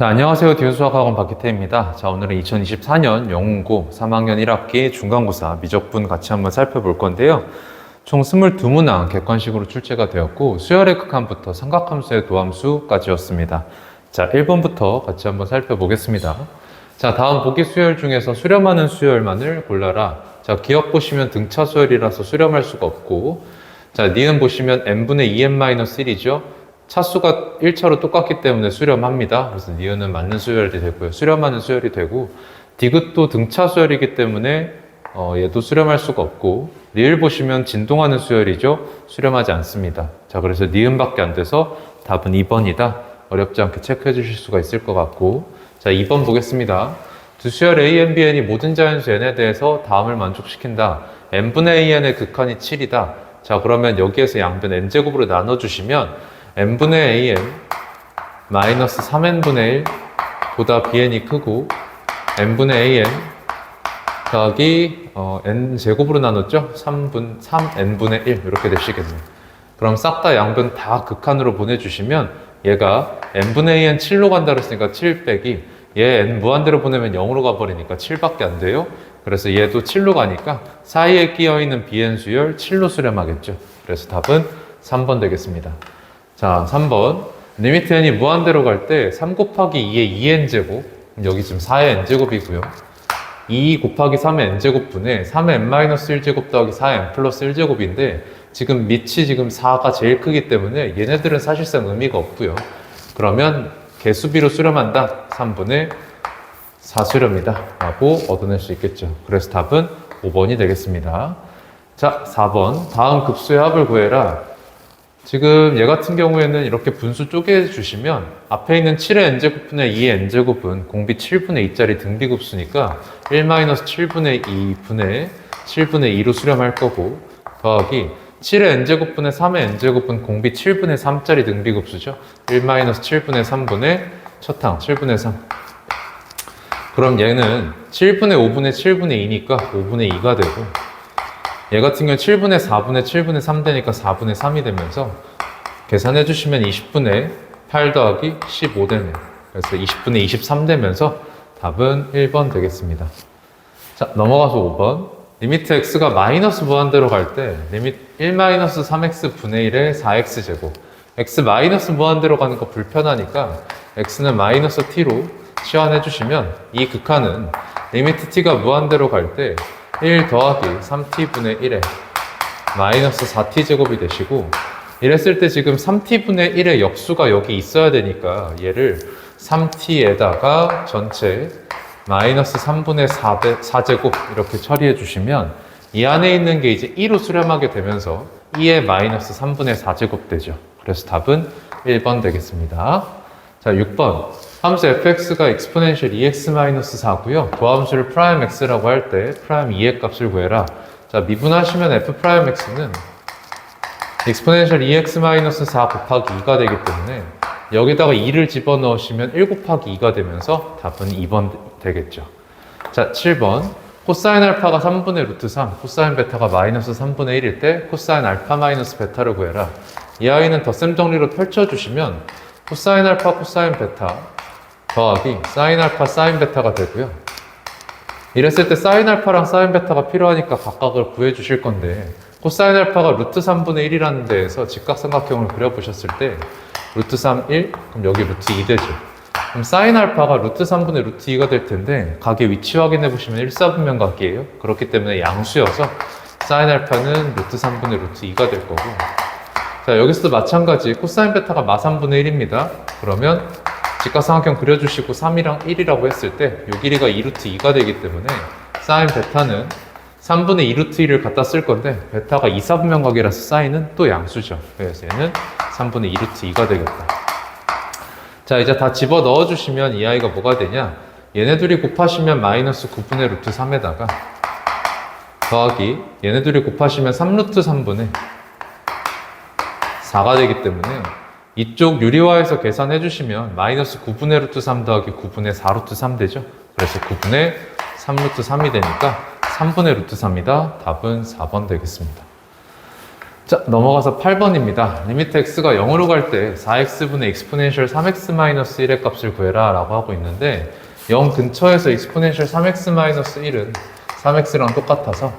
자, 안녕하세요. 디귿수학학원 박기태입니다. 자, 오늘은 2024년 영문고 3학년 1학기 중간고사 미적분 같이 한번 살펴볼 건데요. 총 22문항 객관식으로 출제가 되었고 수열의 극한부터 삼각함수의 도함수까지였습니다. 자, 1번부터 같이 한번 살펴보겠습니다. 자, 다음 보기 수열 중에서 수렴하는 수열만을 골라라. 자, 기억 보시면 등차 수열이라서 수렴할 수가 없고, 자, 니은 보시면 n분의 2n-1이죠. 차수가 1차로 똑같기 때문에 수렴합니다. 그래서 니은은 맞는 수열이 되고요. 수렴하는 수열이 되고, 디귿도 등차 수열이기 때문에 얘도 수렴할 수가 없고, 리을 보시면 진동하는 수열이죠. 수렴하지 않습니다. 자, 그래서 니은밖에 안 돼서 답은 2번이다. 어렵지 않게 체크해 주실 수가 있을 것 같고, 자, 2번 보겠습니다. 두 수열 a, n, b, n이 모든 자연수 n에 대해서 다음을 만족시킨다. n분의 an의 극한이 7이다. 자, 그러면 여기에서 양변 n제곱으로 나눠주시면 n분의 an 마이너스 3n분의 1 보다 bn이 크고 n분의 an 더하기 n제곱으로 나눴죠? 3n분의 1 이렇게 되시겠네요. 그럼 싹 다 양변 다 극한으로 보내주시면 얘가 n분의 an 7로 간다 그랬으니까 7 빼기 얘 n 무한대로 보내면 0으로 가버리니까 7밖에 안 돼요. 그래서 얘도 7로 가니까 사이에 끼어있는 bn 수열 7로 수렴하겠죠. 그래서 답은 3번 되겠습니다. 자, 3번. 리미트 n이 무한대로 갈 때 3 곱하기 2의 2n제곱, 여기 지금 4의 n제곱이고요. 2 곱하기 3의 n제곱분에 3의 n-1제곱 더하기 4의 n 플러스 1제곱인데 지금 밑이 지금 4가 제일 크기 때문에 얘네들은 사실상 의미가 없고요. 그러면 개수비로 수렴한다. 3분의 4 수렴이다. 라고 얻어낼 수 있겠죠. 그래서 답은 5번이 되겠습니다. 자, 4번. 다음 급수의 합을 구해라. 지금 얘 같은 경우에는 이렇게 분수 쪼개주시면 앞에 있는 7의 n제곱분의 2의 n제곱은 공비 7분의 2짜리 등비급수니까 1-7분의 2분의 7분의 2로 수렴할 거고 더하기 7의 n제곱분의 3의 n제곱은 공비 7분의 3짜리 등비급수죠. 1-7분의 3분의 첫항 7분의 3. 그럼 얘는 7분의 5분의 7분의 2니까 5분의 2가 되고 얘 같은 경우는 7분의 4분의 7분의 3 되니까 4분의 3이 되면서 계산해 주시면 20분의 8 더하기 15 되네요. 그래서 20분의 23 되면서 답은 1번 되겠습니다. 자, 넘어가서 5번. 리미트 x가 마이너스 무한대로 갈 때 리미트 1-3x 분의 1의 4x제곱. x 마이너스 무한대로 가는 거 불편하니까 x는 마이너스 t로 치환해 주시면 이 극한은 리미트 t가 무한대로 갈 때 1 더하기 3t분의 1에 마이너스 4t제곱이 되시고 이랬을 때 지금 3t분의 1의 역수가 여기 있어야 되니까 얘를 3t에다가 전체 마이너스 3분의 4제곱 이렇게 처리해 주시면 이 안에 있는 게 이제 2로 수렴하게 되면서 2의 마이너스 3분의 4제곱 되죠. 그래서 답은 1번 되겠습니다. 자, 6번. 함수 fx가 exponential 2x-4고요. 도함수를 prime x라고 할 때 prime 2의 값을 구해라. 자, 미분하시면 f prime x는 exponential 2x-4 곱하기 2가 되기 때문에 여기다가 2를 집어넣으시면 1 곱하기 2가 되면서 답은 2번 되겠죠. 자, 7번. 코사인 알파가 3분의 루트 3, 코사인 베타가 마이너스 3분의 1일 때 코사인 알파 마이너스 베타를 구해라. 이 아이는 덧셈 정리로 펼쳐주시면 코사인 알파, 코사인 베타 더하기 사인 알파, 사인 베타가 되고요. 이랬을 때 사인 알파랑 사인 베타가 필요하니까 각각을 구해주실 건데 코사인 알파가 루트 3분의 1이라는 데에서 직각삼각형을 그려보셨을 때 루트 3, 1, 그럼 여기 루트 2 되죠. 그럼 사인 알파가 루트 3분의 루트 2가 될 텐데 각의 위치 확인해 보시면 1사분면 각이에요. 그렇기 때문에 양수여서 사인 알파는 루트 3분의 루트 2가 될 거고 자, 여기서도 마찬가지 코사인 베타가 마 3분의 1입니다. 그러면 직각삼각형 그려주시고 3이랑 1이라고 했을 때 요 길이가 2루트 2가 되기 때문에 사인 베타는 3분의 2루트 2를 갖다 쓸 건데 베타가 2사분면 각이라서 사인은 또 양수죠. 그래서 얘는 3분의 2루트 2가 되겠다. 자, 이제 다 집어 넣어주시면 이 아이가 뭐가 되냐? 얘네 둘이 곱하시면 마이너스 9분의 루트 3에다가 더하기 얘네 둘이 곱하시면 3루트 3분의 4가 되기 때문에 이쪽 유리화에서 계산해 주시면 마이너스 9분의 루트 3 더하기 9분의 4 루트 3 되죠. 그래서 9분의 3 루트 3이 되니까 3분의 루트 3이다. 답은 4번 되겠습니다. 자, 넘어가서 8번입니다. 리미트 x가 0으로 갈 때 4x분의 exponential 3x-1의 값을 구해라 라고 하고 있는데 0 근처에서 exponential 3x-1은 3x랑 똑같아서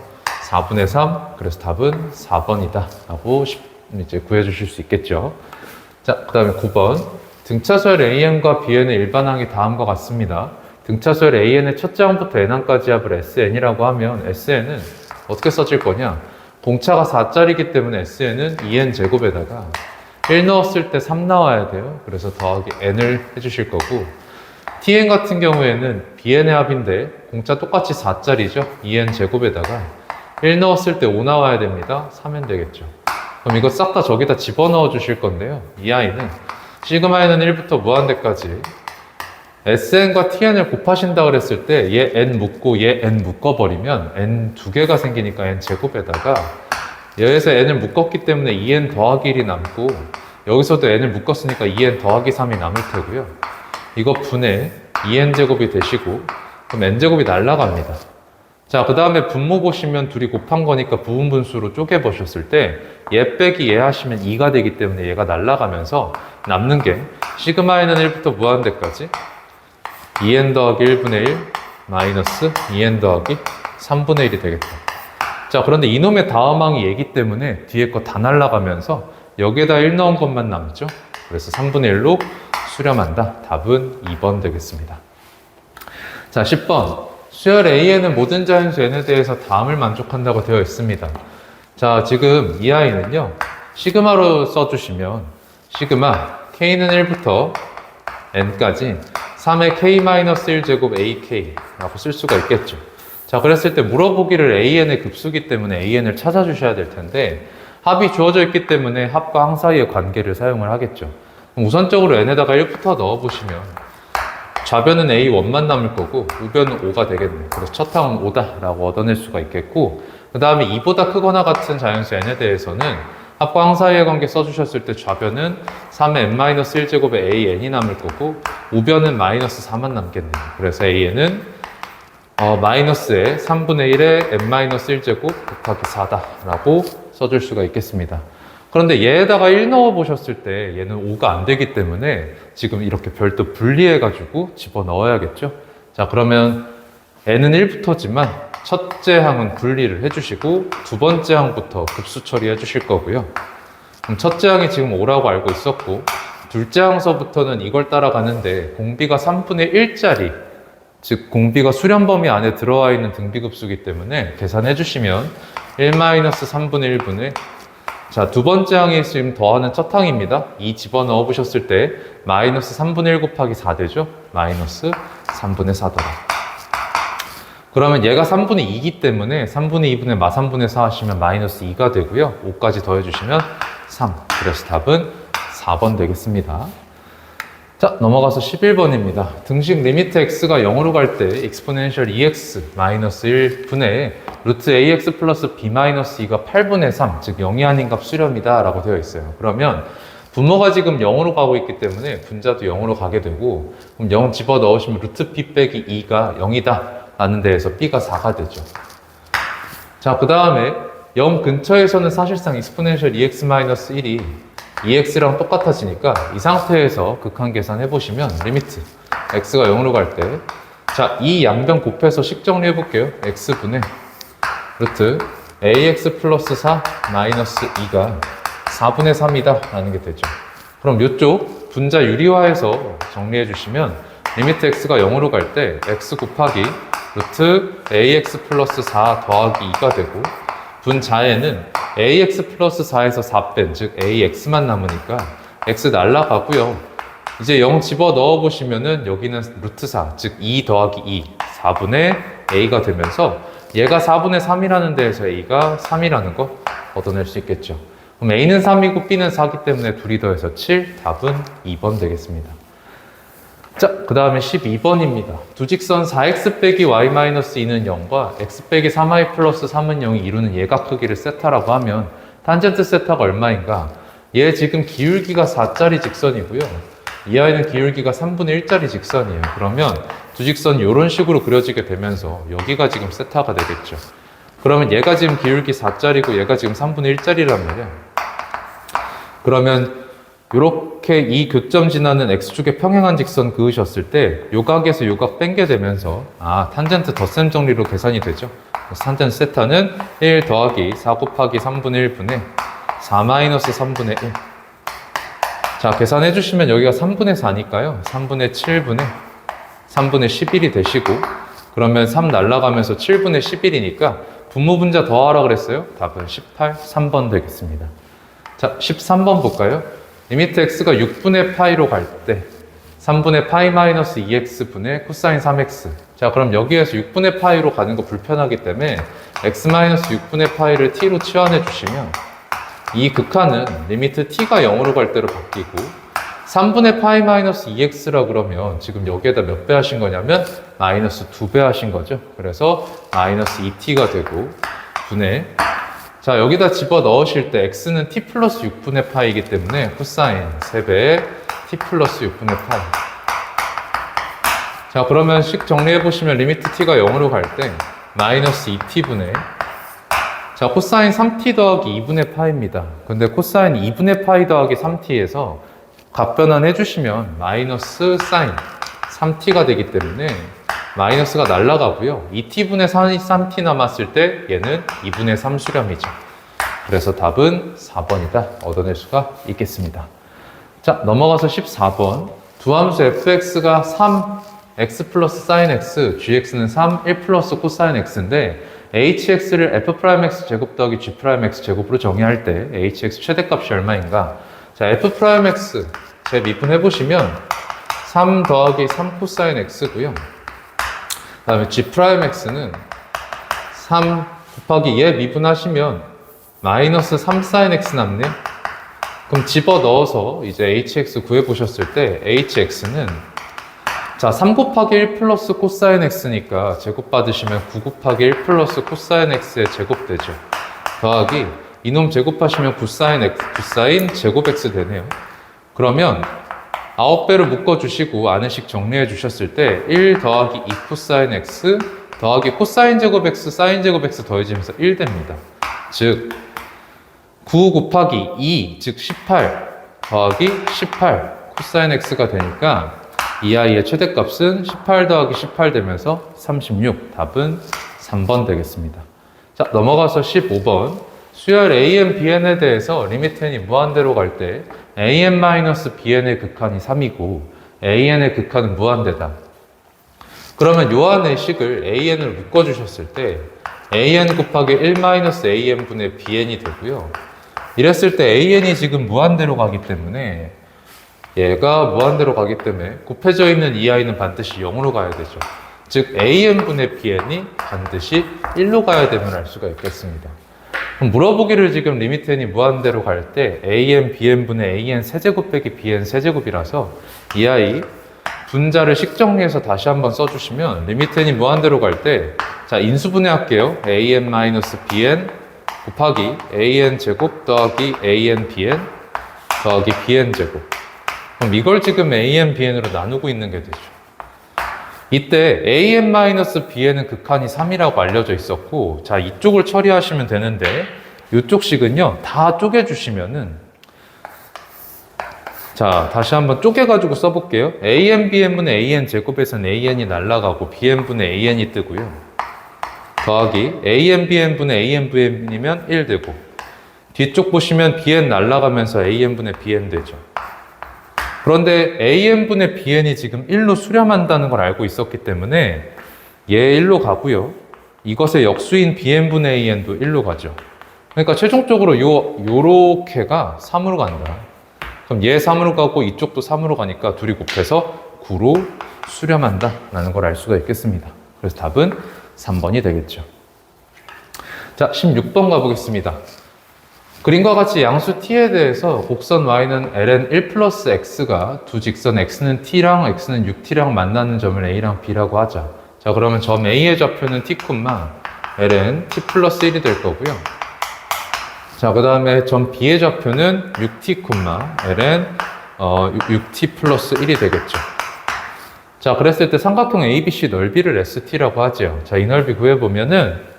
4분의 3, 그래서 답은 4번이다 라고 이제 구해주실 수 있겠죠. 자, 그 다음에 9번. 등차수열 an과 bn의 일반항이 다음과 같습니다. 등차수열 an의 첫째 항부터 n항까지 합을 sn이라고 하면 sn은 어떻게 써질 거냐? 공차가 4짜리이기 때문에 sn은 2n 제곱에다가 1 넣었을 때 3 나와야 돼요. 그래서 더하기 n을 해주실 거고, tn 같은 경우에는 bn의 합인데 공차 똑같이 4짜리죠. 2n 제곱에다가 1 넣었을 때 5 나와야 됩니다. 3n 되겠죠. 그럼 이거 싹 다 저기다 집어넣어 주실 건데요. 이 아이는 시그마에는 1부터 무한대까지 sn과 tn을 곱하신다 그랬을 때 얘 n 묶고 얘 n 묶어버리면 n 두 개가 생기니까 n 제곱에다가 여기서 n을 묶었기 때문에 2n 더하기 1이 남고, 여기서도 n을 묶었으니까 2n 더하기 3이 남을 테고요. 이거 분의 2n 제곱이 되시고, 그럼 n 제곱이 날라갑니다. 자, 그 다음에 분모 보시면 둘이 곱한 거니까 부분분수로 쪼개보셨을 때 얘 빼기 얘 하시면 2가 되기 때문에 얘가 날라가면서 남는 게 시그마에는 1부터 무한대까지 2n 더하기 1분의 1 마이너스 2n 더하기 3분의 1이 되겠다. 자, 그런데 이놈의 다음항이 얘기 때문에 뒤에 거 다 날라가면서 여기에다 1 넣은 것만 남죠. 그래서 3분의 1로 수렴한다. 답은 2번 되겠습니다. 자, 10번. 수열 A에는 모든 자연수 N에 대해서 다음을 만족한다고 되어 있습니다. 자, 지금 이 아이는요, 시그마로 써주시면 시그마 K는 1부터 N까지 3의 K-1제곱 AK라고 쓸 수가 있겠죠. 자, 그랬을 때 물어보기를 AN의 급수기 때문에 AN을 찾아주셔야 될 텐데 합이 주어져 있기 때문에 합과 항 사이의 관계를 사용을 하겠죠. 그럼 우선적으로 N에다가 1부터 넣어보시면 좌변은 A1만 남을 거고 우변은 5가 되겠네요. 그래서 첫 항은 5다 라고 얻어낼 수가 있겠고, 그 다음에 2보다 크거나 같은 자연수 n에 대해서는 합과 항 사이의 관계 써주셨을 때 좌변은 3의 n-1제곱에 an이 남을 거고 우변은 마이너스 4만 남겠네요. 그래서 an은 마이너스의 3분의 1의 n-1제곱 곱하기 4다 라고 써줄 수가 있겠습니다. 그런데 얘에다가 1 넣어 보셨을 때 얘는 5가 안 되기 때문에 지금 이렇게 별도 분리해 가지고 집어 넣어야겠죠. 자, 그러면 n은 1부터지만 첫째 항은 분리를 해주시고 두 번째 항부터 급수 처리해 주실 거고요. 그럼 첫째 항이 지금 5라고 알고 있었고 둘째 항서부터는 이걸 따라가는데 공비가 3분의 1짜리, 즉 공비가 수렴 범위 안에 들어와 있는 등비급수기 때문에 계산해 주시면 1-3분의 1분의, 자, 두 번째 항이 지금 더하는 첫 항입니다. 2 집어넣어 보셨을 때 마이너스 3분의 1 곱하기 4 되죠? 마이너스 3분의 4더라. 그러면 얘가 3분의 2이기 때문에 3분의 2분의 마3분의 4 하시면 마이너스 2가 되고요. 5까지 더해주시면 3. 그래서 답은 4번 되겠습니다. 자, 넘어가서 11번입니다. 등식 리미트 x가 0으로 갈 때 exponential 2x 마이너스 1분의 루트 ax 플러스 b 마이너스 2가 8분의 3, 즉 0이 아닌 값 수렴이다 라고 되어 있어요. 그러면 분모가 지금 0으로 가고 있기 때문에 분자도 0으로 가게 되고, 그럼 0 집어 넣으시면 루트 b 빼기 2가 0이다 라는 데에서 b가 4가 되죠. 자, 그 다음에 0 근처에서는 사실상 exponential 2x-1이 2x랑 똑같아지니까 이 상태에서 극한 계산해 보시면 리미트 x가 0으로 갈 때, 자, 이 양변 곱해서 식 정리해 볼게요. x분의 루트 ax 플러스 4 마이너스 2가 4분의 3이다 라는 게 되죠. 그럼 이쪽 분자 유리화해서 정리해 주시면 리미트 x가 0으로 갈 때 x 곱하기 루트 ax 플러스 4 더하기 2가 되고, 분자에는 ax 플러스 4에서 4 뺀, 즉 ax만 남으니까 x 날라가고요. 이제 0 집어 넣어 보시면은 여기는 루트 4, 즉 2 더하기 2, 4분의 a가 되면서 얘가 4분의 3이라는 데에서 a가 3이라는 거 얻어낼 수 있겠죠. 그럼 a는 3이고 b는 4이기 때문에 둘이 더해서 7, 답은 2번 되겠습니다. 자, 그 다음에 12번입니다. 두 직선 4x 빼기 y-2는 0과 x 빼기 3y 플러스 3은 0이 이루는 예각 크기를 세타라고 하면 탄젠트 세타가 얼마인가? 얘 지금 기울기가 4짜리 직선이고요. 이 아이는 기울기가 3분의 1짜리 직선이에요. 그러면 두 직선이 이런 식으로 그려지게 되면서 여기가 지금 세타가 되겠죠. 그러면 얘가 지금 기울기 4짜리고 얘가 지금 3분의 1짜리란 말이야. 그러면 이렇게 이 교점 지나는 x축의 평행한 직선 그으셨을 때 요 각에서 요 각 뺀게 되면서 탄젠트 덧셈 정리로 계산이 되죠. 그래서 탄젠트 세타는 1 더하기 4 곱하기 3분의 1분의 4 마이너스 3분의 1. 자, 계산해 주시면 여기가 3분의 4니까요. 3분의 7분의 3분의 11이 되시고, 그러면 3 날라가면서 7분의 11이니까 분모분자 더하라 그랬어요. 답은 18, 3번 되겠습니다. 자, 13번 볼까요? 리미트 x가 6분의 파이로 갈 때 3분의 파이 마이너스 2x분의 코사인 3x. 자, 그럼 여기에서 6분의 파이로 가는 거 불편하기 때문에 x 마이너스 6분의 파이를 t로 치환해 주시면 이 극한은 리미트 t가 0으로 갈 때로 바뀌고 3분의 파이 마이너스 2x라 그러면 지금 여기에다 몇 배 하신 거냐면 마이너스 2배 하신 거죠. 그래서 마이너스 2t가 되고 분의, 자, 여기다 집어 넣으실 때 x는 t 플러스 6분의 파이이기 때문에 코사인 3배의 t 플러스 6분의 파이. 자, 그러면 식 정리해 보시면 리미트 t가 0으로 갈 때 마이너스 2t분의, 자, 코사인 3t 더하기 2분의 파이입니다. 근데 코사인 2분의 파이 더하기 3t에서 각변환 해주시면 마이너스 사인 3t가 되기 때문에 마이너스가 날라가고요. 2t분의 3t 남았을 때 얘는 2분의 3 수렴이죠. 그래서 답은 4번이다 얻어낼 수가 있겠습니다. 자, 넘어가서 14번. 두 함수 fx가 3, x 플러스 사인 x, gx는 3, 1 플러스 코사인 x인데 hx를 f'x 제곱 더하기 g'x 제곱으로 정의할 때 hx 최대값이 얼마인가? 자, f'x 제 미분해보시면 3 더하기 3 코사인 x고요. 그 다음에 g'x는 3 곱하기 얘 미분하시면 마이너스 3 사인 x 남네요. 그럼 집어 넣어서 이제 hx 구해보셨을 때 hx는 자, 3 곱하기 1 플러스 코사인 x니까 제곱 받으시면 9 곱하기 1 플러스 코사인 x의 제곱 되죠. 더하기 이놈 제곱하시면 9사인 x, 9사인 제곱 x 되네요. 그러면 9배로 묶어주시고 아래식 정리해 주셨을 때 1 더하기 2 코사인 x 더하기 코사인 제곱 x, 사인 제곱 x 더해지면서 1 됩니다. 즉 9 곱하기 2, 즉 18 더하기 18 코사인 x가 되니까 이 아이의 최대값은 18 더하기 18 되면서 36. 답은 3번 되겠습니다. 자, 넘어가서 15번. 수열 AN, BN에 대해서 리미트 n이 무한대로 갈 때 AN-BN의 극한이 3이고 AN의 극한은 무한대다. 그러면 요 안의 식을 AN을 묶어주셨을 때 AN 곱하기 1-AN분의 BN이 되고요. 이랬을 때 AN이 지금 무한대로 가기 때문에 얘가 무한대로 가기 때문에 곱해져 있는 이 아이는 반드시 0으로 가야 되죠. 즉 AN분의 BN이 반드시 1로 가야 됨을 알 수가 있겠습니다. 그럼 물어보기를 지금 리미트 n이 무한대로 갈 때 AN, BN분의 AN 세제곱 빼기 BN 세제곱이라서 이 아이 분자를 식정리해서 다시 한번 써주시면 리미트 n이 무한대로 갈 때 자, 인수분해 할게요. AN-BN 곱하기 AN 제곱 더하기 AN, BN 더하기 BN 제곱. 그럼 이걸 지금 AN, BN으로 나누고 있는 게 되죠. 이때 AN-BN은 극한이 3이라고 알려져 있었고, 자, 이쪽을 처리하시면 되는데, 이쪽 식은요, 다 쪼개주시면은, 자, 다시 한번 쪼개가지고 써볼게요. AN, BN분의 AN 제곱에서는 AN이 날아가고, BN분의 AN이 뜨고요. 더하기 AN, BN분의 AN, BN이면 1 되고, 뒤쪽 보시면 BN 날아가면서 AN분의 BN 되죠. 그런데 AN분의 BN이 지금 1로 수렴한다는 걸 알고 있었기 때문에 얘 1로 가고요. 이것의 역수인 BN분의 AN도 1로 가죠. 그러니까 최종적으로 요렇게가 3으로 간다. 그럼 얘 3으로 가고 이쪽도 3으로 가니까 둘이 곱해서 9로 수렴한다 라는 걸 알 수가 있겠습니다. 그래서 답은 3번이 되겠죠. 자, 16번 가보겠습니다. 그림과 같이 양수 t에 대해서 곡선 y는 ln 1 플러스 x가 두 직선 x는 t랑 x는 6t랑 만나는 점을 a랑 b라고 하자. 자, 그러면 점 a의 좌표는 t, ln t 플러스 1이 될 거고요. 자, 그 다음에 점 b의 좌표는 6t, ln 6t 플러스 1이 되겠죠. 자, 그랬을 때 삼각형 ABC 넓이를 ST라고 하죠. 자, 이 넓이 구해보면은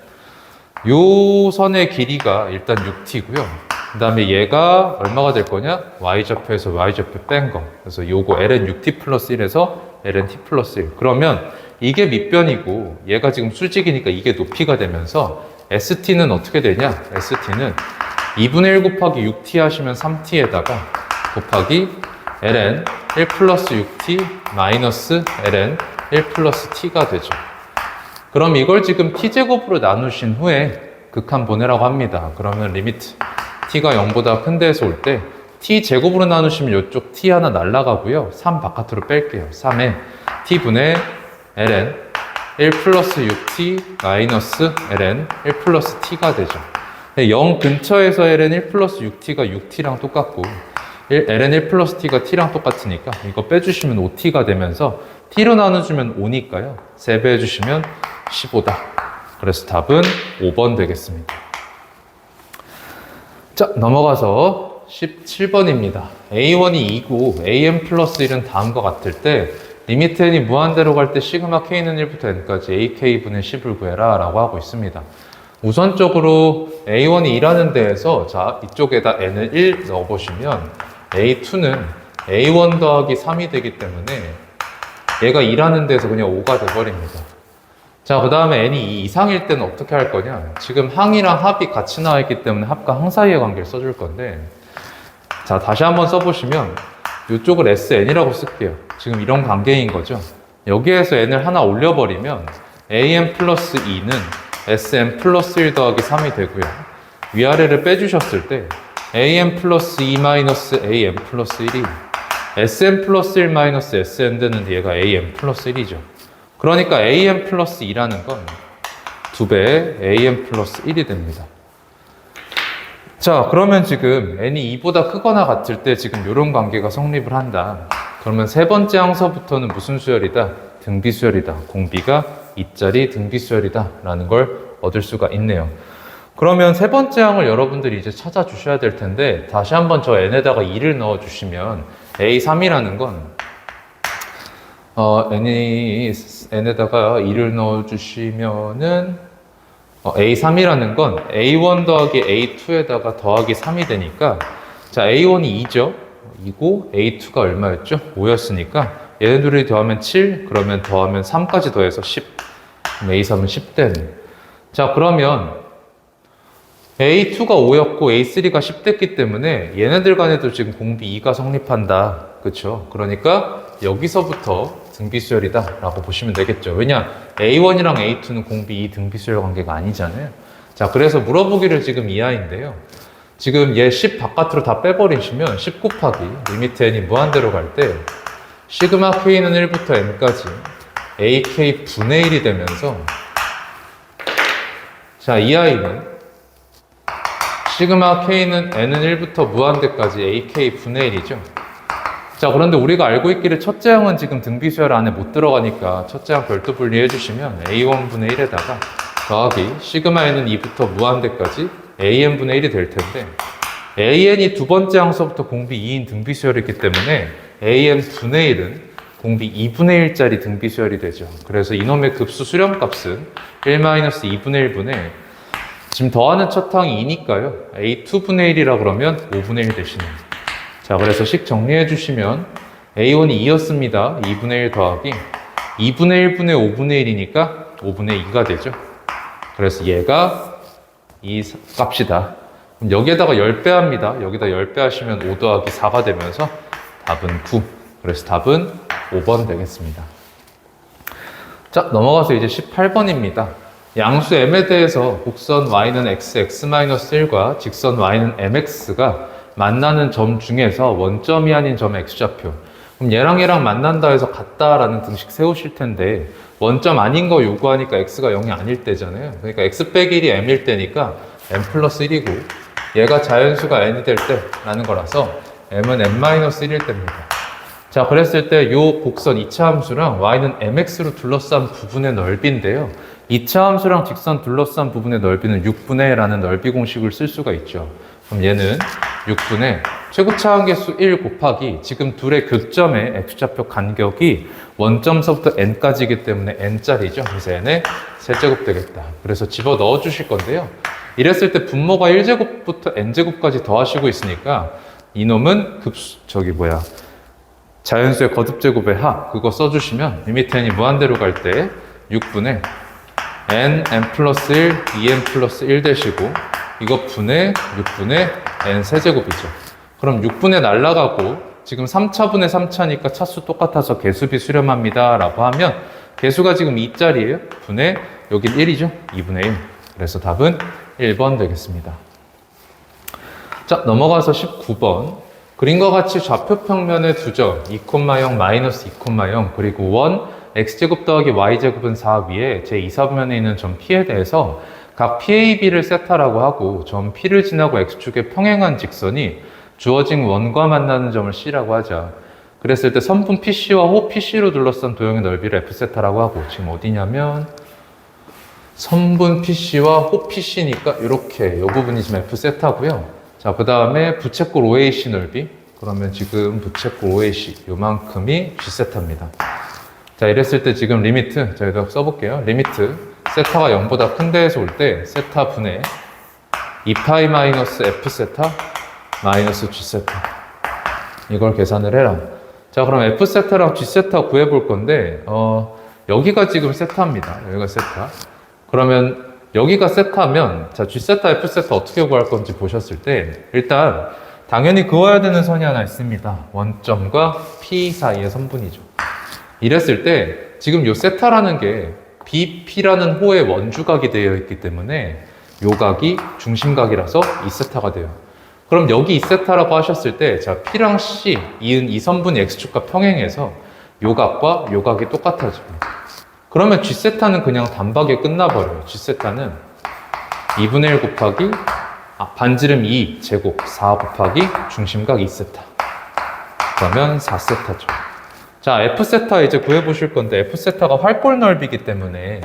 요 선의 길이가 일단 6t고요. 그 다음에 얘가 얼마가 될 거냐? y좌표에서 y좌표 뺀 거. 그래서 요거 ln 6t 플러스 1에서 ln t 플러스 1. 그러면 이게 밑변이고 얘가 지금 수직이니까 이게 높이가 되면서 st는 어떻게 되냐? st는 2분의 1 곱하기 6t 하시면 3t에다가 곱하기 ln 1 플러스 6t 마이너스 ln 1 플러스 t가 되죠. 그럼 이걸 지금 t제곱으로 나누신 후에 극한 보내라고 합니다. 그러면 리미트 t가 0보다 큰 데에서 올 때 t제곱으로 나누시면 이쪽 t 하나 날라가고요. 3 바깥으로 뺄게요. 3에 t분의 ln 1 플러스 6t 마이너스 ln 1 플러스 t가 되죠. 0 근처에서 ln 1 플러스 6t가 6t랑 똑같고 ln 1 플러스 t가 t랑 똑같으니까 이거 빼주시면 5t가 되면서 t로 나눠주면 5니까요. 3배 해주시면 15다. 그래서 답은 5번 되겠습니다. 자, 넘어가서 17번입니다. a1이 2고 an 플러스 1은 다음과 같을 때 리미트 n이 무한대로 갈 때 시그마 k는 1부터 n까지 ak분의 10을 구해라 라고 하고 있습니다. 우선적으로 a1이 2라는 데에서 자 이쪽에다 n을 1 넣어보시면 a2는 a1 더하기 3이 되기 때문에 얘가 2라는 데에서 그냥 5가 돼버립니다. 자, 그 다음에 n이 2 이상일 때는 어떻게 할 거냐? 지금 항이랑 합이 같이 나와 있기 때문에 합과 항 사이의 관계를 써줄 건데, 자, 다시 한번 써보시면 이쪽을 sn이라고 쓸게요. 지금 이런 관계인 거죠. 여기에서 n을 하나 올려버리면 an 플러스 2는 sn 플러스 1 더하기 3이 되고요. 위아래를 빼주셨을 때 an 플러스 2 마이너스 an 플러스 1이 sn 플러스 1 마이너스 sn 되는 얘가 an 플러스 1이죠. 그러니까 an 플러스 2라는 건 2배의 an 플러스 1이 됩니다. 자, 그러면 지금 n이 2보다 크거나 같을 때 지금 이런 관계가 성립을 한다. 그러면 세 번째 항서부터는 무슨 수열이다? 등비수열이다. 공비가 2짜리 등비수열이다 라는 걸 얻을 수가 있네요. 그러면 세 번째 항을 여러분들이 이제 찾아주셔야 될 텐데 다시 한번 저 n에다가 2를 넣어주시면 a3이라는 건 n에다가 2를 넣어주시면은 a3이라는 건 a1 더하기 a2에다가 더하기 3이 되니까 자 a1이 2죠. 2고 a2가 얼마였죠? 5였으니까 얘네들이 더하면 7 그러면 더하면 3까지 더해서 10 그럼 a3은 10 되네. 자 그러면 a2가 5였고 a3가 10 됐기 때문에 얘네들 간에도 지금 공비 2가 성립한다. 그렇죠? 그러니까 여기서부터 등비수열이다 라고 보시면 되겠죠. 왜냐? A1이랑 A2는 공비 2 등비수열 관계가 아니잖아요. 자, 그래서 물어보기를 지금 이하인데요. 지금 얘 10 바깥으로 다 빼버리시면 10 곱하기 리미트 n이 무한대로 갈 때 시그마 k는 1부터 n까지 ak 분의 1이 되면서 자, 이 아이는 시그마 k는 n은 1부터 무한대까지 ak 분의 1이죠. 자, 그런데 우리가 알고 있기를 첫째 항은 지금 등비수열 안에 못 들어가니까 첫째 항 별도 분리해 주시면 a1분의 1에다가 더하기 시그마 n은 2부터 무한대까지 an분의 1이 될 텐데 an이 두 번째 항서부터 공비 2인 등비수열이기 때문에 an분의 1은 공비 2분의 1짜리 등비수열이 되죠. 그래서 이놈의 급수 수렴값은 1-2분의 1분의 지금 더하는 첫 항이 2니까요. a2분의 1이라 그러면 5분의 1 되시네요. 자, 그래서 식 정리해 주시면 a1이 2였습니다. 2분의 1 더하기 2분의 1분의 5분의 1이니까 5분의 2가 되죠. 그래서 얘가 이 값이다. 그럼 여기에다가 10배 합니다. 여기다 10배 하시면 5 더하기 4가 되면서 답은 9. 그래서 답은 5번 되겠습니다. 자, 넘어가서 이제 18번입니다. 양수 m에 대해서 곡선 y는 x, x-1과 직선 y는 mx가 만나는 점 중에서 원점이 아닌 점 x좌표. 그럼 얘랑 만난다 해서 같다라는 등식 세우실 텐데 원점 아닌 거 요구하니까 x가 0이 아닐 때잖아요. 그러니까 x 빼기 1이 m일 때니까 m 플러스 1이고 얘가 자연수가 n이 될 때라는 거라서 m은 m-1일 때입니다. 자, 그랬을 때 요 곡선 2차 함수랑 y는 mx로 둘러싼 부분의 넓이인데요. 2차 함수랑 직선 둘러싼 부분의 넓이는 6분의 라는 넓이 공식을 쓸 수가 있죠. 그럼 얘는 6분의 최고차항계수 1 곱하기 지금 둘의 교점의 X좌표 간격이 원점서부터 n까지이기 때문에 n짜리죠. 그래서 n의 세제곱 되겠다. 그래서 집어 넣어 주실 건데요. 이랬을 때 분모가 1제곱부터 n제곱까지 더하시고 있으니까 이놈은 자연수의 거듭제곱의 합 그거 써주시면 리미트 n이 무한대로 갈 때 6분의 n 플러스 1, 2n 플러스 1 되시고 이거 분의 6분의 n 세제곱이죠. 그럼 6분의 날라가고 지금 3차분의 3차니까 차수 똑같아서 개수비 수렴합니다 라고 하면 개수가 지금 2짜리예요. 분의 여긴 1이죠. 2분의 1. 그래서 답은 1번 되겠습니다. 자, 넘어가서 19번. 그림과 같이 좌표 평면의 두 점 2,0, 마이너스 2,0 그리고 원 x제곱 더하기 y제곱은 4 위에 제2사분면에 있는 점 P에 대해서 각 PAB를 세타라고 하고 점 P를 지나고 x축에 평행한 직선이 주어진 원과 만나는 점을 C라고 하자. 그랬을 때 선분 PC와 호 PC로 둘러싼 도형의 넓이를 F세타라고 하고 지금 어디냐면 선분 PC와 호 PC니까 이렇게 이 부분이 지금 F세타고요. 자, 그 다음에 부채꼴 OAC 넓이 그러면 지금 부채꼴 OAC 요만큼이 G세타입니다. 자, 이랬을 때 지금 리미트 저희도 써볼게요. 리미트 세타가 0보다 큰 데에서 올 때 세타 분의 2파이 마이너스 F세타 마이너스 G세타 이걸 계산을 해라. 자, 그럼 F세타랑 G세타 구해볼 건데 여기가 지금 세타입니다. 여기가 세타. 그러면 여기가 세타면 자 G세타, F세타 어떻게 구할 건지 보셨을 때 일단 당연히 그어야 되는 선이 하나 있습니다. 원점과 P 사이의 선분이죠. 이랬을 때 지금 요 세타라는 게 BP라는 호의 원주각이 되어 있기 때문에 요 각이 중심각이라서 2세타가 돼요. 그럼 여기 2세타라고 하셨을 때 자 P랑 C 이은 이 선분이 X축과 평행해서 요 각과 요 각이 똑같아집니다. 그러면 G세타는 그냥 단박에 끝나버려요. G세타는 2분의 1 곱하기 반지름 2 제곱 4 곱하기 중심각 2세타 그러면 4세타죠. 자, F세타 이제 구해보실 건데 F세타가 활골 넓이기 때문에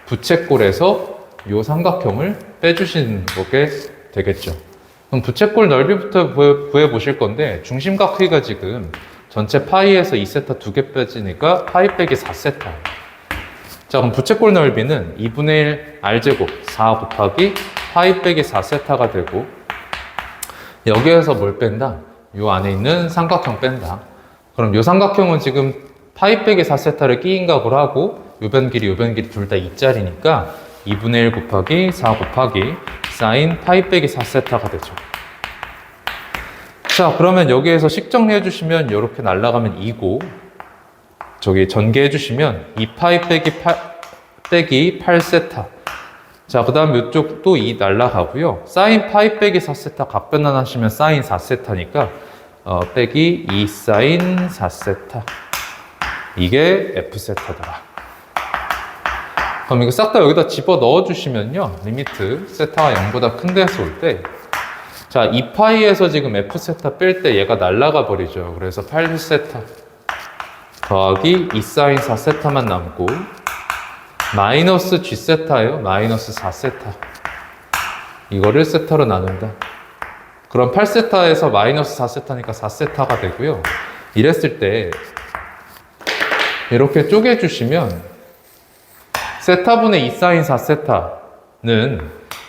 부채꼴에서 요 삼각형을 빼주시는 거게 되겠죠. 그럼 부채꼴 넓이부터 구해보실 건데 중심각 크기가 지금 전체 파이에서 2세타 2개 빼지니까 파이 빼기 4세타. 자, 그럼 부채꼴 넓이는 2분의 1 r제곱 4 곱하기 파이 빼기 4세타가 되고 여기에서 뭘 뺀다? 요 안에 있는 삼각형 뺀다. 그럼 요 삼각형은 지금 파이 빼기 4세타를 끼인각으로 하고 요변 길이 둘 다 2짜리니까 2분의 1 곱하기 4 곱하기 사인 파이 빼기 4세타가 되죠. 자, 그러면 여기에서 식 정리해 주시면 이렇게 날아가면 2고 저기 전개해 주시면 2파이 빼기 8세타. 자, 그 다음 이쪽도 2 날아가고요. 사인 파이 빼기 4세타 각변환 하시면 사인 4세타니까 빼기 2 사인 4세타. 이게 F세타더라. 그럼 이거 싹 다 여기다 집어 넣어 주시면요. 리미트 세타가 0보다 큰 데서 올 때 자, 2파이에서 지금 F세타 뺄 때 얘가 날아가 버리죠. 그래서 8세타 더하기 2 사인 4세타만 남고 마이너스 G세타예요. 마이너스 4세타. 이거를 세타로 나눈다. 그럼 8세타에서 마이너스 4세타니까 4세타가 되고요. 이랬을 때 이렇게 쪼개주시면 세타분의 2 사인 4세타는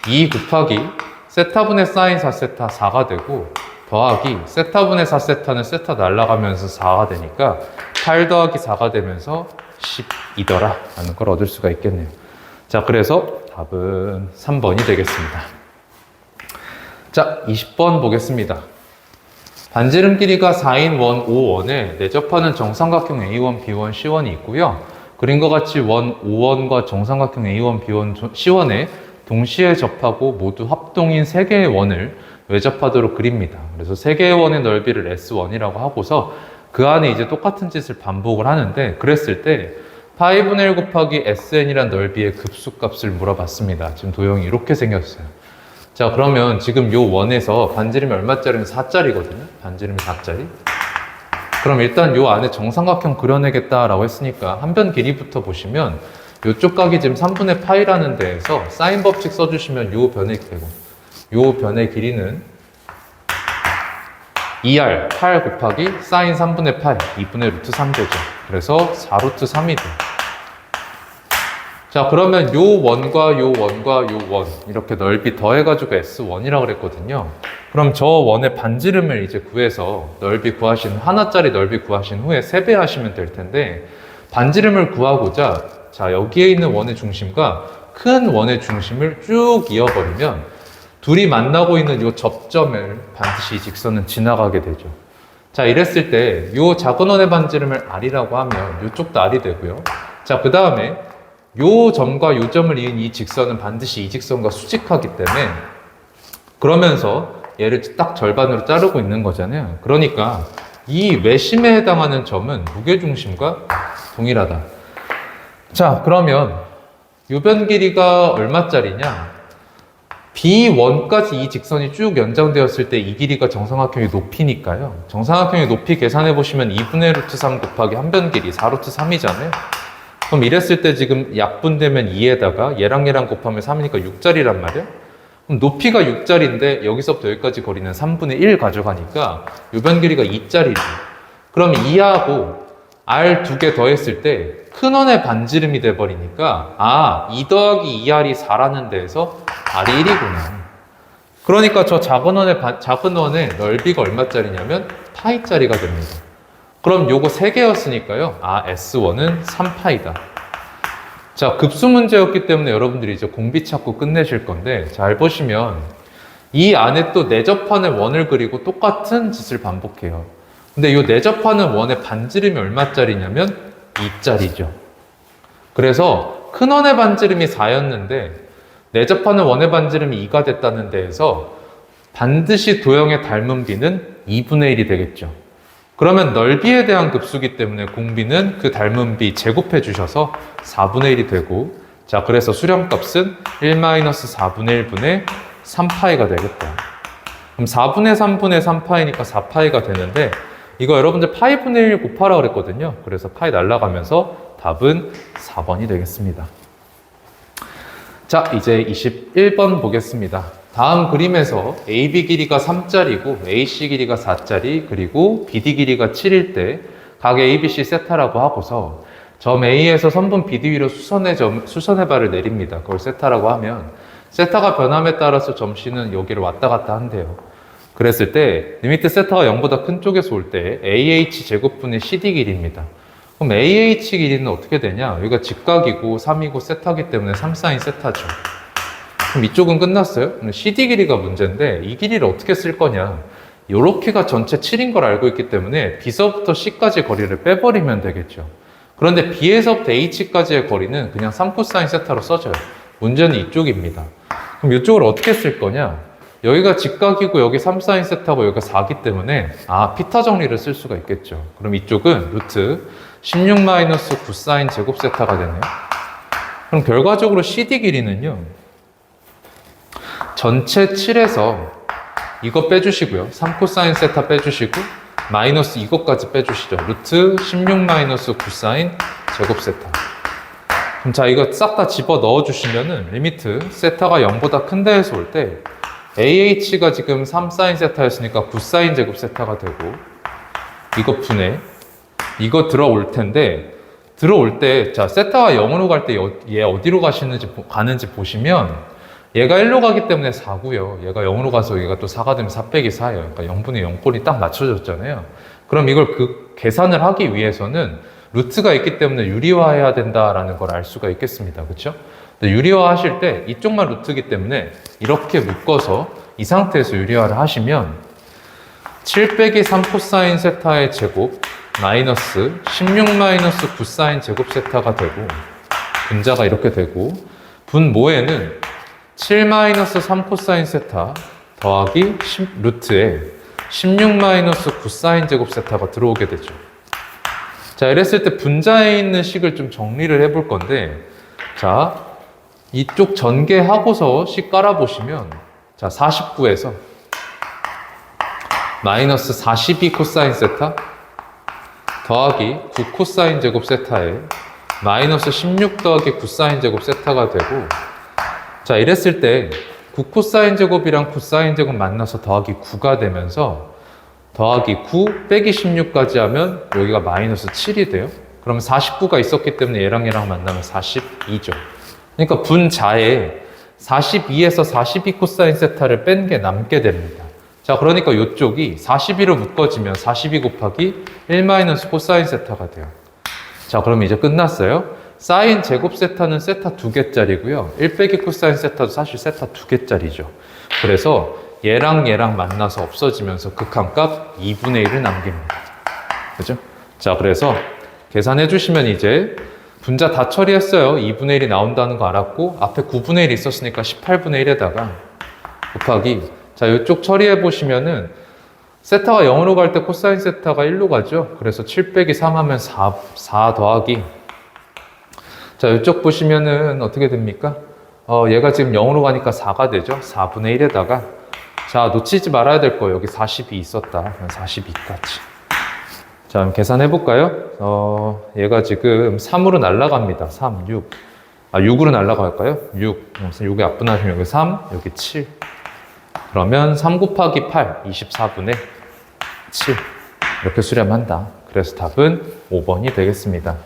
2 곱하기 세타분의 사인 4세타 4가 되고 더하기 세타분의 4세타는 세타 날아가면서 4가 되니까 8 더하기 4가 되면서 12더라 라는 걸 얻을 수가 있겠네요. 자, 그래서 답은 3번이 되겠습니다. 자, 20번 보겠습니다. 반지름 길이가 4인 원 5원에 내접하는 정삼각형 A1, B1, C1이 있고요. 그림과 같이 원 5원과 정삼각형 A1, B1, C1에 동시에 접하고 모두 합동인 3개의 원을 외접하도록 그립니다. 그래서 3개의 원의 넓이를 S1이라고 하고서 그 안에 이제 똑같은 짓을 반복을 하는데 그랬을 때 파이분의 1 곱하기 SN이란 넓이의 급수값을 물어봤습니다. 지금 도형이 이렇게 생겼어요. 자, 그러면 지금 요 원에서 반지름이 얼마짜리면 4짜리거든요. 반지름이 4짜리. 그럼 일단 요 안에 정삼각형 그려내겠다라고 했으니까 한 변 길이부터 보시면 요쪽 각이 지금 3분의 파이라는 데에서 사인 법칙 써주시면 요 변의 길이는 2R 8 곱하기 사인 3분의 8 2분의 루트 3 되죠. 그래서 4루트 3이 돼요. 자, 그러면 요 원과 요 원과 요 원 이렇게 넓이 더해가지고 S1이라고 그랬거든요. 그럼 저 원의 반지름을 이제 구해서 넓이 구하신 하나짜리 넓이 구하신 후에 세배하시면 될 텐데 반지름을 구하고자 자 여기에 있는 원의 중심과 큰 원의 중심을 쭉 이어버리면 둘이 만나고 있는 요 접점을 반드시 이 직선은 지나가게 되죠. 자, 이랬을 때 요 작은 원의 반지름을 R이라고 하면 요쪽도 R이 되고요. 자, 그 다음에 요 점과 요 점을 이은 이 직선은 반드시 이 직선과 수직하기 때문에 그러면서 얘를 딱 절반으로 자르고 있는 거잖아요. 그러니까 이 외심에 해당하는 점은 무게중심과 동일하다. 자, 그러면 요변 길이가 얼마짜리냐? B1까지 이 직선이 쭉 연장되었을 때 이 길이가 정삼각형의 높이니까요. 정삼각형의 높이 계산해 보시면 2분의 루트 3 곱하기 한 변 길이 4루트 3이잖아요. 그럼 이랬을 때 지금 약분되면 2에다가 얘랑 얘랑 곱하면 3이니까 6짜리란 말이야. 그럼 높이가 6짜리인데 여기서부터 여기까지 거리는 3분의 1 가져가니까 요변 길이가 2짜리죠. 그럼 2하고 R 두 개 더했을 때 큰 원의 반지름이 돼버리니까 아, 2 더하기 2R이 4라는 데에서 R이 1이구나. 그러니까 저 작은 원의 넓이가 얼마짜리냐면 파이짜리가 됩니다. 그럼 요거 3개였으니까요. 아, S1은 3파이다. 자, 급수 문제였기 때문에 여러분들이 이제 공비 찾고 끝내실 건데 잘 보시면 이 안에 또 내접하는 원을 그리고 똑같은 짓을 반복해요. 근데 이 내접하는 원의 반지름이 얼마짜리냐면 2짜리죠. 그래서 큰 원의 반지름이 4였는데 내접하는 원의 반지름이 2가 됐다는 데에서 반드시 도형의 닮은 비는 2분의 1이 되겠죠. 그러면 넓이에 대한 급수기 때문에 공비는 그 닮은 비 제곱해 주셔서 4분의 1이 되고 자, 그래서 수렴값은 1-4분의 1분의 3파이가 되겠다. 그럼 4분의 3분의 3파이니까 4파이가 되는데 이거 여러분들 파이분의 1 곱하라 그랬거든요. 그래서 파이 날라가면서 답은 4번이 되겠습니다. 자, 이제 21번 보겠습니다. 다음 그림에서 AB 길이가 3짜리고 AC 길이가 4짜리 그리고 BD 길이가 7일 때 각 ABC 세타라고 하고서 점 A에서 선분 BD 위로 수선의 발을 내립니다. 그걸 세타라고 하면 세타가 변함에 따라서 점 C는 여기를 왔다 갔다 한대요. 그랬을 때 리미트 세타가 0보다 큰 쪽에서 올 때 AH 제곱분의 CD 길이입니다. 그럼 AH 길이는 어떻게 되냐? 여기가 직각이고 3이고 세타기 때문에 3사인 세타죠. 그럼 이쪽은 끝났어요? CD 길이가 문제인데 이 길이를 어떻게 쓸 거냐? 요렇게가 전체 7인 걸 알고 있기 때문에 B서부터 C까지 거리를 빼버리면 되겠죠. 그런데 B에서부터 H까지의 거리는 그냥 3코사인 세타로 써져요. 문제는 이쪽입니다. 그럼 이쪽을 어떻게 쓸 거냐? 여기가 직각이고 여기 3사인 세타고 여기가 4기 때문에 아, 피타 정리를 쓸 수가 있겠죠. 그럼 이쪽은 루트 16-9사인 제곱 세타가 되네요. 그럼 결과적으로 CD 길이는요. 전체 7에서 이거 빼주시고요. 3코사인 세타 빼주시고 마이너스 이것까지 빼주시죠. 루트 16-9사인 제곱 세타. 그럼 자, 이거 싹 다 집어 넣어주시면은 리미트 세타가 0보다 큰 데에서 올 때 AH가 지금 3사인 세타였으니까 9사인 제곱 세타가 되고 이거 분해 이거 들어올 텐데 들어올 때 자 세타가 0으로 갈 때 얘 어디로 가는지 보시면 얘가 1로 가기 때문에 4고요. 얘가 0으로 가서 얘가 또 4가 되면 4 빼기 4예요. 그러니까 0분의 0꼴이 딱 맞춰졌잖아요. 그럼 이걸 계산을 하기 위해서는 루트가 있기 때문에 유리화해야 된다라는 걸 알 수가 있겠습니다. 그렇죠? 유리화 하실 때 이쪽만 루트이기 때문에 이렇게 묶어서 이 상태에서 유리화를 하시면 7 빼기 3 코사인 세타의 제곱 마이너스 16-9사인 제곱 세타가 되고 분자가 이렇게 되고 분모에는 7-3 코사인 세타 더하기 루트에 16-9사인 제곱 세타가 들어오게 되죠. 자, 이랬을 때 분자에 있는 식을 좀 정리를 해볼 건데 자, 이쪽 전개하고서 식 깔아보시면 자 49에서 마이너스 42 코사인 세타 더하기 9 코사인 제곱 세타에 마이너스 16 더하기 9 사인 제곱 세타가 되고 자 이랬을 때 9 코사인 제곱이랑 9 사인 제곱 만나서 더하기 9가 되면서 더하기 9 빼기 16까지 하면 여기가 마이너스 7이 돼요. 그러면 49가 있었기 때문에 얘랑 만나면 42죠. 그러니까 분자에 42에서 42 코사인 세타를 뺀 게 남게 됩니다. 자, 그러니까 이쪽이 42로 묶어지면 42 곱하기 1 마이너스 코사인 세타가 돼요. 자, 그럼 이제 끝났어요. 사인 제곱 세타는 세타 2개짜리고요. 1 빼기 코사인 세타도 사실 세타 2개짜리죠. 그래서 얘랑 만나서 없어지면서 극한값 2분의 1을 남깁니다. 그죠? 자, 그래서 계산해 주시면 이제 분자 다 처리했어요. 2분의 1이 나온다는 거 알았고 앞에 9분의 1이 있었으니까 18분의 1에다가 곱하기, 자, 이쪽 처리해 보시면은 세타가 0으로 갈 때 코사인 세타가 1로 가죠. 그래서 7 빼기 3 하면 4 더하기, 자, 이쪽 보시면은 어떻게 됩니까? 얘가 지금 0으로 가니까 4가 되죠. 4분의 1에다가, 자, 놓치지 말아야 될 거예요. 여기 42 있었다. 42까지. 자, 그럼 계산해 볼까요? 얘가 지금 3으로 날아갑니다. 3, 6. 6으로 날아갈까요? 6. 그래서 여기 앞분하시면 여기 3, 여기 7. 그러면 3 곱하기 8, 24분의 7. 이렇게 수렴한다. 그래서 답은 5번이 되겠습니다.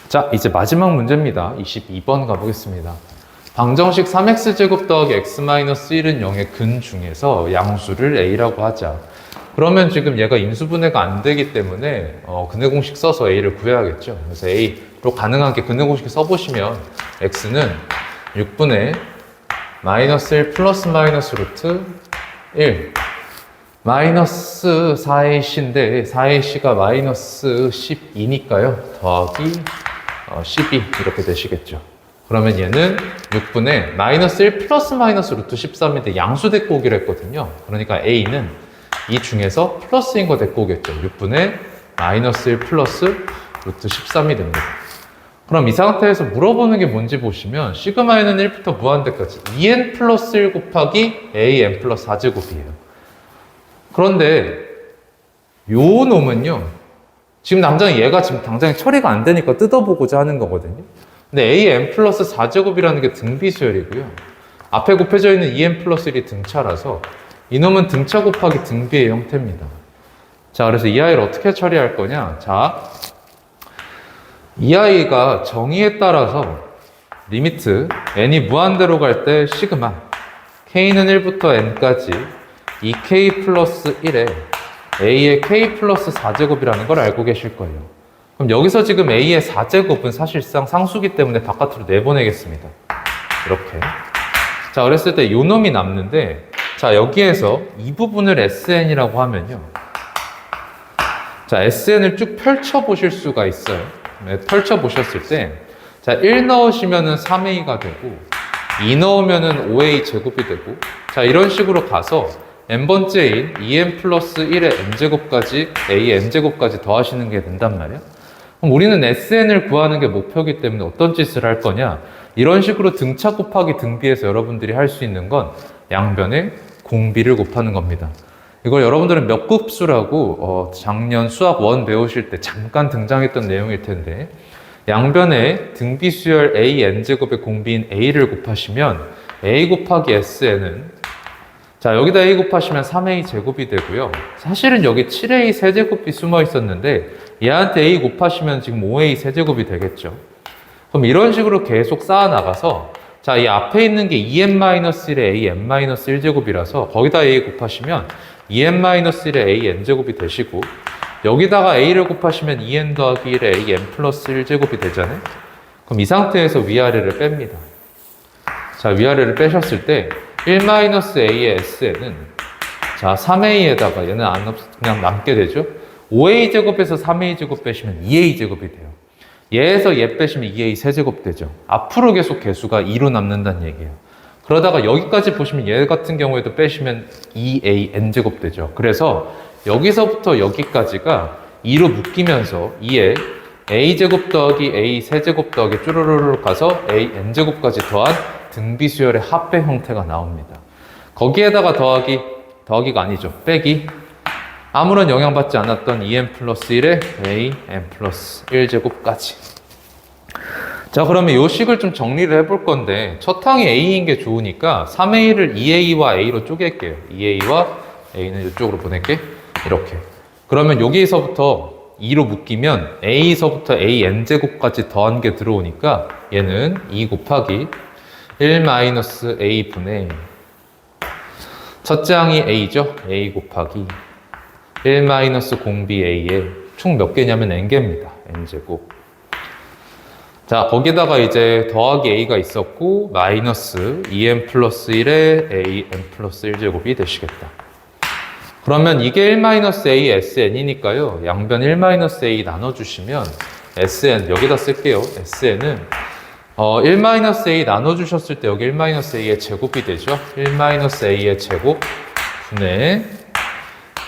자, 이제 마지막 문제입니다. 22번 가보겠습니다. 방정식 3x제곱 더하기 x-1은 0의 근 중에서 양수를 a라고 하자. 그러면 지금 얘가 인수분해가 안 되기 때문에 근해 공식 써서 a를 구해야겠죠. 그래서 a로 가능하게 근해 공식 써보시면 x는 6분의 마이너스 1 플러스 마이너스 루트 1 마이너스 4ac인데 4ac가 마이너스 12니까요. 더하기 12 이렇게 되시겠죠. 그러면 얘는 6분의 마이너스 1 플러스 마이너스 루트 13인데 양수 데리고 오기로 했거든요. 그러니까 a는 이 중에서 플러스인 거 데리고 오겠죠. 6분의 마이너스 1 플러스 루트 13이 됩니다. 그럼 이 상태에서 물어보는 게 뭔지 보시면 시그마에는 1부터 무한대까지 2n 플러스 1 곱하기 an 플러스 4제곱이에요. 그런데 요 놈은요, 지금 얘가 지금 당장 처리가 안 되니까 뜯어보고자 하는 거거든요. 근데 an 플러스 4제곱이라는 게 등비수열이고요. 앞에 곱해져 있는 2n 플러스 1이 등차라서 이놈은 등차 곱하기 등비의 형태입니다. 자, 그래서 이 아이를 어떻게 처리할 거냐? 자, 이 아이가 정의에 따라서 리미트 n이 무한대로 갈 때 시그마 k는 1부터 n까지 2k 플러스 1에 a의 k 플러스 4제곱이라는 걸 알고 계실 거예요. 그럼 여기서 지금 a의 4제곱은 사실상 상수기 때문에 바깥으로 내보내겠습니다. 이렇게. 자, 그랬을 때 요 놈이 남는데, 자, 여기에서 이 부분을 SN이라고 하면요. 자, SN을 쭉 펼쳐 보실 수가 있어요. 네, 펼쳐 보셨을 때, 자, 1 넣으시면은 3A가 되고, 2 넣으면은 5A 제곱이 되고, 자, 이런 식으로 가서 n번째인 2n 플러스 1의 n제곱까지 a n제곱까지 더하시는 게 된단 말이에요. 그럼 우리는 SN을 구하는 게 목표이기 때문에 어떤 짓을 할 거냐? 이런 식으로 등차 곱하기 등비에서 여러분들이 할 수 있는 건 양변의 공비를 곱하는 겁니다. 이걸 여러분들은 몇 급수라고 작년 수학 1 배우실 때 잠깐 등장했던 내용일 텐데, 양변의 등비수열 a n제곱의 공비인 a를 곱하시면 a 곱하기 sn은, 자, 여기다 a 곱하시면 3a 제곱이 되고요. 사실은 여기 7a 세제곱이 숨어 있었는데 얘한테 a 곱하시면 지금 5a 세제곱이 되겠죠. 그럼 이런 식으로 계속 쌓아 나가서, 자, 이 앞에 있는 게 2n-1의 a n-1제곱이라서 거기다 a 곱하시면 2n-1의 a n제곱이 되시고, 여기다가 a를 곱하시면 2n 더하기 1의 a n 플러스 1제곱이 되잖아요. 그럼 이 상태에서 위아래를 뺍니다. 자, 위아래를 빼셨을 때 1-a의 SN은, 자, 3a에다가 얘는 그냥 남게 되죠. 5a 제곱에서 3a 제곱 빼시면 2a 제곱이 돼요. 얘에서 얘 빼시면 2a 세제곱 되죠. 앞으로 계속 개수가 2로 남는다는 얘기예요. 그러다가 여기까지 보시면 얘 같은 경우에도 빼시면 2a n제곱 되죠. 그래서 여기서부터 여기까지가 2로 묶이면서 2에 a제곱 더하기 a 세제곱 더하기 쭈루루루 가서 a n제곱까지 더한 등비수열의 합배 형태가 나옵니다. 거기에다가 더하기가 아니죠. 빼기. 아무런 영향받지 않았던 2n 플러스 1의 a n 플러스 1제곱까지. 자, 그러면 이 식을 좀 정리를 해볼 건데, 첫 항이 a인 게 좋으니까 3a를 2a와 a로 쪼갤게요. 2a와 a는 이쪽으로 보낼게. 이렇게. 그러면 여기서부터 2로 묶이면 a서부터 an제곱까지 더한 게 들어오니까 얘는 2 곱하기 1-a 분의 첫째 항이 a죠? a 곱하기 1-0bA의 총 몇 개냐면 n개입니다. n제곱. 자, 거기다가 이제 더하기 a가 있었고 마이너스 2n 플러스 1의 an 플러스 1제곱이 되시겠다. 그러면 이게 1-a sn이니까요. 양변 1-a 나눠주시면 sn 여기다 쓸게요. sn은 1-a 나눠주셨을 때 여기 1-a의 제곱이 되죠. 1-a의 제곱 분의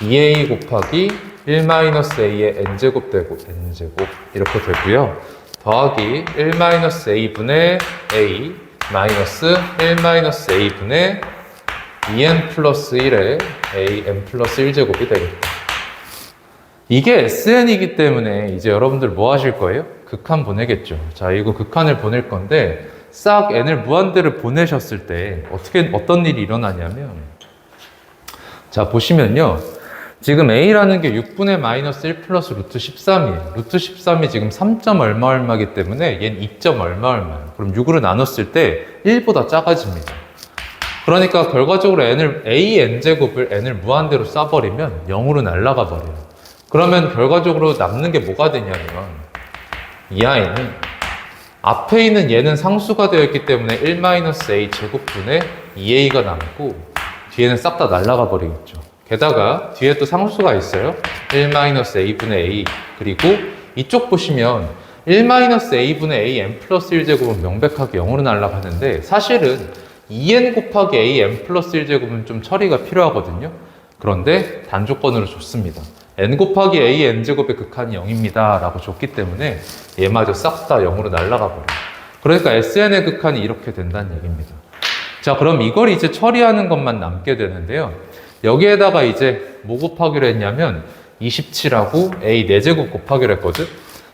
2a 곱하기 1-a의 n제곱 되고 n제곱 이렇게 되고요. 더하기 1-a 분의 a 마이너스 1-a 분의 2n 플러스 1의 an 플러스 1제곱이 되겠다. 이게 sn이기 때문에 이제 여러분들 뭐 하실 거예요? 극한 보내겠죠. 자, 이거 극한을 보낼 건데 싹 n을 무한대를 보내셨을 때 어떤 일이 일어나냐면 자, 보시면요. 지금 a라는 게 6분의 마이너스 1 플러스 루트 13이에요. 루트 13이 지금 3점 얼마 얼마이기 때문에 얘는 2점 얼마 얼마예요. 그럼 6으로 나눴을 때 1보다 작아집니다. 그러니까 결과적으로 a n제곱을 n을 무한대로 쏴버리면 0으로 날아가 버려요. 그러면 결과적으로 남는 게 뭐가 되냐면 이 아이는 앞에 있는 얘는 상수가 되어 있기 때문에 1-a 제곱분의 2a가 남고 뒤에는 싹 다 날아가 버리겠죠. 게다가 뒤에 또 상수가 있어요. 1-a분의 a 그리고 이쪽 보시면 1-a분의 a n 플러스 1제곱은 명백하게 0으로 날아가는데 사실은 2n 곱하기 a n 플러스 1제곱은 좀 처리가 필요하거든요. 그런데 단조건으로 줬습니다. n 곱하기 a n제곱의 극한이 0입니다 라고 줬기 때문에 얘마저 싹 다 0으로 날아가 버려요. 그러니까 sn의 극한이 이렇게 된다는 얘기입니다. 자, 그럼 이걸 이제 처리하는 것만 남게 되는데요. 여기에다가 이제 뭐 곱하기로 했냐면 27하고 a 4제곱 곱하기로 했거든.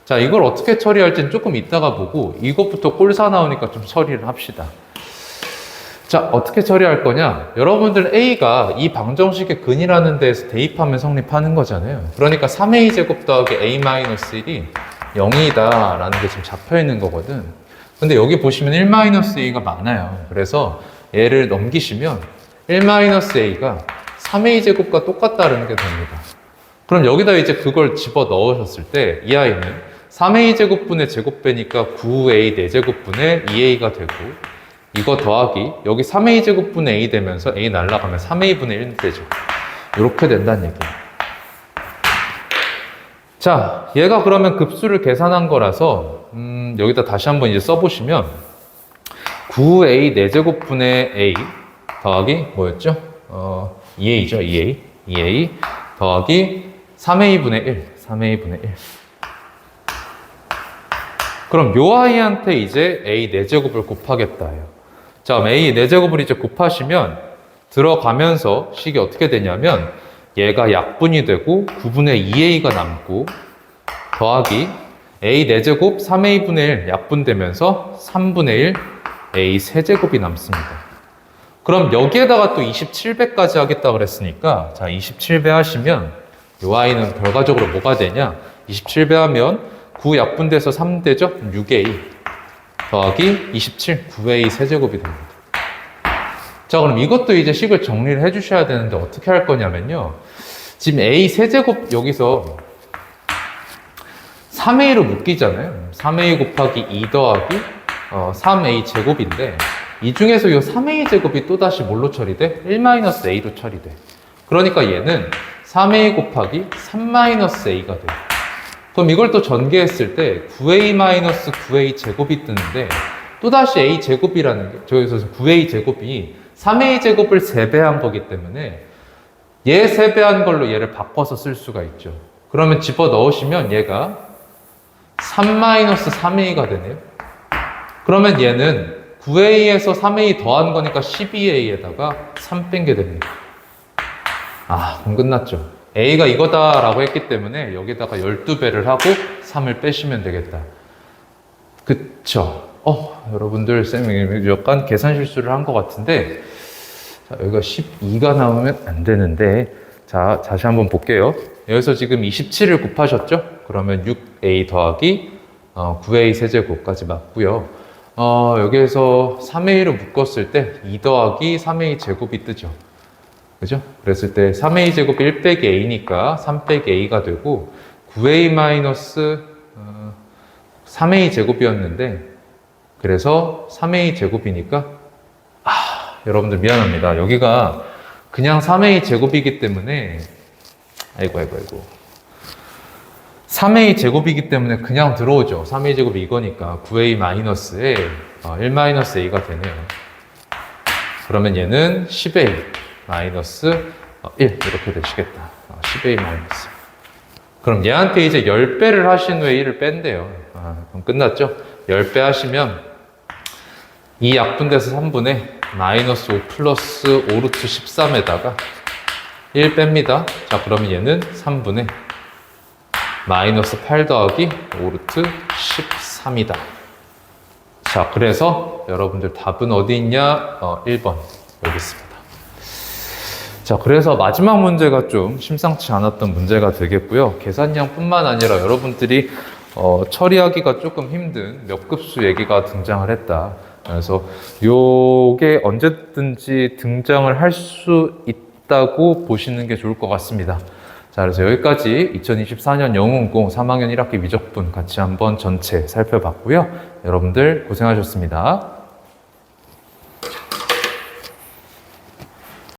자, 이걸 어떻게 처리할지는 조금 이따가 보고 이것부터 꼴사 나오니까 좀 처리를 합시다. 자, 어떻게 처리할 거냐? 여러분들 a가 이 방정식의 근이라는 데에서 대입하면 성립하는 거잖아요. 그러니까 3a 제곱 더하기 a-1이 0이다 라는 게 지금 잡혀 있는 거거든. 근데 여기 보시면 1-a가 많아요. 그래서 얘를 넘기시면 1-a가 3a 제곱과 똑같다는 게 됩니다. 그럼 여기다 이제 그걸 집어 넣으셨을 때 이 아이는 3a 제곱분의 제곱배니까 9a 4제곱분의 2a가 되고 이거 더하기 여기 3a 제곱분의 a 되면서 a 날라가면 3a분의 1 되죠. 이렇게 된다는 얘기예요. 자, 얘가 그러면 급수를 계산한 거라서 여기다 다시 한번 이제 써보시면 9a 4제곱분의 a 더하기 뭐였죠? 2a죠. 2a 더하기 3a분의 1 그럼 요 아이한테 이제 a 4제곱을 곱하겠다예요. 자, 그럼 a 4제곱을 이제 곱하시면 들어가면서 식이 어떻게 되냐면 얘가 약분이 되고 9분의 2a가 남고 더하기 a 4제곱 3a분의 1 약분되면서 3분의 1 a 세제곱이 남습니다. 그럼 여기에다가 또 27배까지 하겠다 그랬으니까 자, 27배 하시면 이 아이는 결과적으로 뭐가 되냐? 27배 하면 9 약분돼서 3 되죠? 6a 더하기 27 9a 세제곱이 됩니다. 자, 그럼 이것도 이제 식을 정리를 해주셔야 되는데 어떻게 할 거냐면요. 지금 a 세제곱 여기서 3a로 묶이잖아요. 3a 곱하기 2 더하기 3a 제곱인데 이 중에서 이 3a 제곱이 또다시 뭘로 처리돼? 1-a로 처리돼. 그러니까 얘는 3a 곱하기 3-a가 돼. 그럼 이걸 또 전개했을 때 9a-9a 제곱이 뜨는데 또다시 a 제곱이라는 게 저기서 9a 제곱이 3a 제곱을 3배한 거기 때문에 얘 3배한 걸로 얘를 바꿔서 쓸 수가 있죠. 그러면 집어 넣으시면 얘가 3-3a가 되네요. 그러면 얘는 9a에서 3a 더한 거니까 12a에다가 3 뺀 게 됩니다. 아, 그럼 끝났죠. a가 이거다라고 했기 때문에 여기다가 12배를 하고 3을 빼시면 되겠다. 그쵸? 여러분들 쌤이 약간 계산 실수를 한 것 같은데 자, 여기가 12가 나오면 안 되는데 자, 다시 한번 볼게요. 여기서 지금 27을 곱하셨죠? 그러면 6a 더하기 9a 세제곱까지 맞고요. 여기에서 3a를 묶었을 때 2 더하기 3a 제곱이 뜨죠. 그죠? 그랬을 때 3a 제곱이 1 빼기 a니까 3 빼기 a가 되고 9a 마이너스 3a 제곱이었는데 그래서 3a 제곱이니까 여러분들 미안합니다. 여기가 그냥 3a 제곱이기 때문에 아이고 3a 제곱이기 때문에 그냥 들어오죠. 3a 제곱이 이거니까 9a 마이너스에 1 마이너스 a가 되네요. 그러면 얘는 10a 마이너스 1 이렇게 되시겠다. 10a 마이너스. 그럼 얘한테 이제 10배를 하신 후에 1을 뺀대요. 그럼 끝났죠? 10배 하시면 이 약분돼서 3분의 마이너스 5 플러스 5루트 13에다가 1 뺍니다. 자, 그러면 얘는 3분의 마이너스 8 더하기 5루트 13이다. 자, 그래서 여러분들 답은 어디 있냐? 1번 여기 있습니다. 자, 그래서 마지막 문제가 좀 심상치 않았던 문제가 되겠고요. 계산량뿐만 아니라 여러분들이 처리하기가 조금 힘든 몇 급수 얘기가 등장을 했다. 그래서 요게 언제든지 등장을 할 수 있다고 보시는 게 좋을 것 같습니다. 자, 그래서 여기까지 2024년 영문공 3학년 1학기 미적분 같이 한번 전체 살펴봤고요. 여러분들 고생하셨습니다.